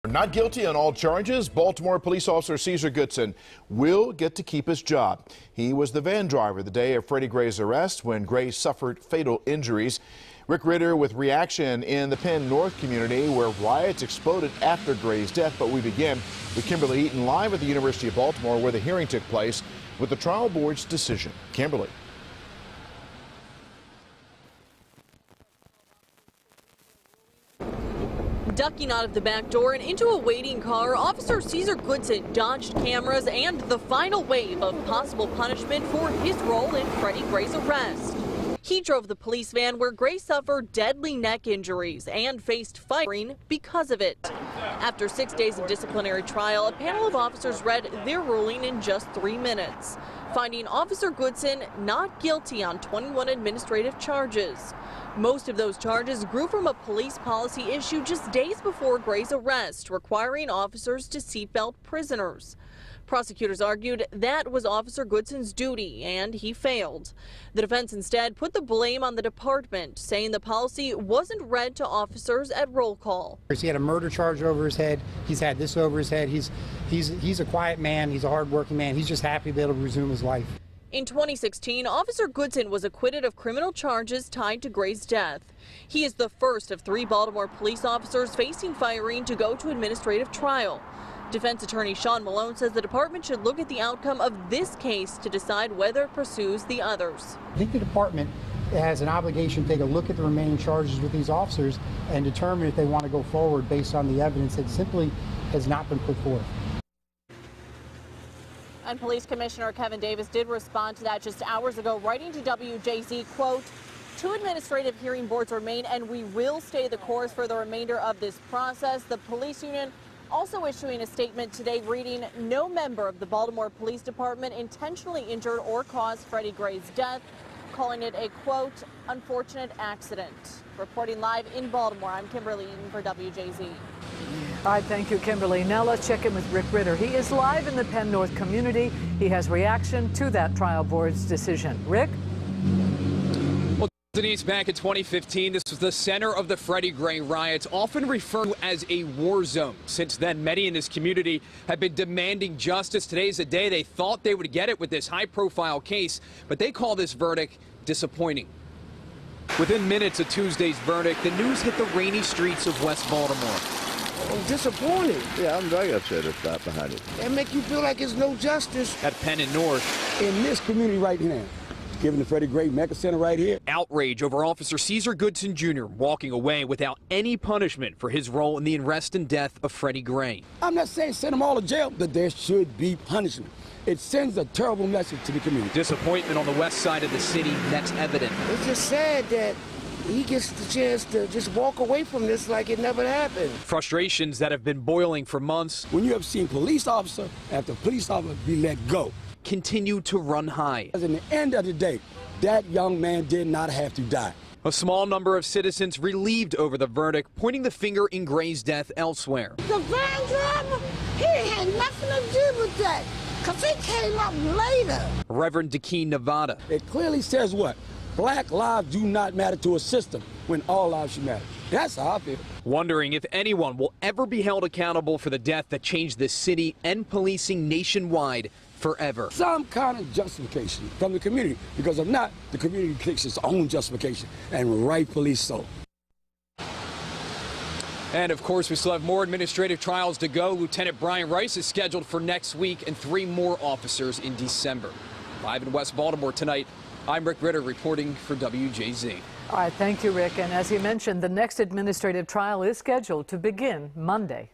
Not guilty on all charges, Baltimore police officer Cesar Goodson will get to keep his job. He was the van driver the day of Freddie Gray's arrest when Gray suffered fatal injuries. Rick Ritter with reaction in the Penn North community where riots exploded after Gray's death. But we begin with Kimberly Eaton live at the University of Baltimore where the hearing took place with the trial board's decision. Kimberly. Ducking out of the back door and into a waiting car, Officer Cesar Goodson dodged cameras and the final wave of possible punishment for his role in Freddie Gray's arrest. He drove the police van where Gray suffered deadly neck injuries and faced firing because of it. After 6 days of disciplinary trial, a panel of officers read their ruling in just 3 minutes, finding Officer Goodson not guilty on 21 administrative charges. Most of those charges grew from a police policy issue just days before Gray's arrest, requiring officers to seatbelt prisoners. Prosecutors argued that was Officer Goodson's duty, and he failed. The defense instead put the blame on the department, saying the policy wasn't read to officers at roll call. He had a murder charge over his head. He's had this over his head. He's a quiet man. He's a hardworking man. He's just happy to be able to resume his life. In 2016, Officer Goodson was acquitted of criminal charges tied to Gray's death. He is the first of 3 Baltimore police officers facing firing to go to administrative trial. Defense attorney Sean Malone says the department should look at the outcome of this case to decide whether it pursues the others. I think the department has an obligation to take a look at the remaining charges with these officers and determine if they want to go forward based on the evidence that simply has not been put forth. And Police Commissioner Kevin Davis did respond to that just hours ago, writing to WJZ, quote, 2 administrative hearing boards remain and we will stay the course for the remainder of this process. The police union also issuing a statement today reading, no member of the Baltimore Police Department intentionally injured or caused Freddie Gray's death, calling it a, quote, unfortunate accident. Reporting live in Baltimore, I'm Kimberly Eaton for WJZ. All right, thank you, Kimberly. Now let's check in with Rick Ritter. He is live in the Penn North community. He has reaction to that trial board's decision. Rick? Well, Denise, back in 2015, this was the center of the Freddie Gray riots, often referred to as a war zone. Since then, many in this community have been demanding justice. Today's the day they thought they would get it with this high-profile case, but they call this verdict disappointing. Within minutes of Tuesday's verdict, the news hit the rainy streets of West Baltimore. I'm disappointed. Yeah, I'm very upset at that behind it. It make you feel like there's no justice. At Penn and North. In this community right now, given the Freddie Gray Mecca Center right here. Outrage over Officer Cesar Goodson Jr. walking away without any punishment for his role in the arrest and death of Freddie Gray. I'm not saying send them all to jail, but there should be punishment. It sends a terrible message to the community. Disappointment on the west side of the city, that's evident. It's just sad that he gets the chance to just walk away from this like it never happened. Frustrations that have been boiling for months. When you have seen police officer after police officer be let go, continue to run high. At the end of the day, that young man did not have to die. A small number of citizens relieved over the verdict, pointing the finger in Gray's death elsewhere. The van driver, he had nothing to do with that, because he came up later. Reverend DeKeen, Nevada. It clearly says what? Black lives do not matter to a system when all lives should matter. That's how I feel. Wondering if anyone will ever be held accountable for the death that changed the city and policing nationwide forever. Some kind of justification from the community, because if not, the community takes its own justification, and rightfully so. And of course, we still have more administrative trials to go. Lieutenant Brian Rice is scheduled for next week and 3 more officers in December. Live in West Baltimore tonight, I'm Rick Ritter reporting for WJZ. All right, thank you, Rick. And as he mentioned, the next administrative trial is scheduled to begin Monday.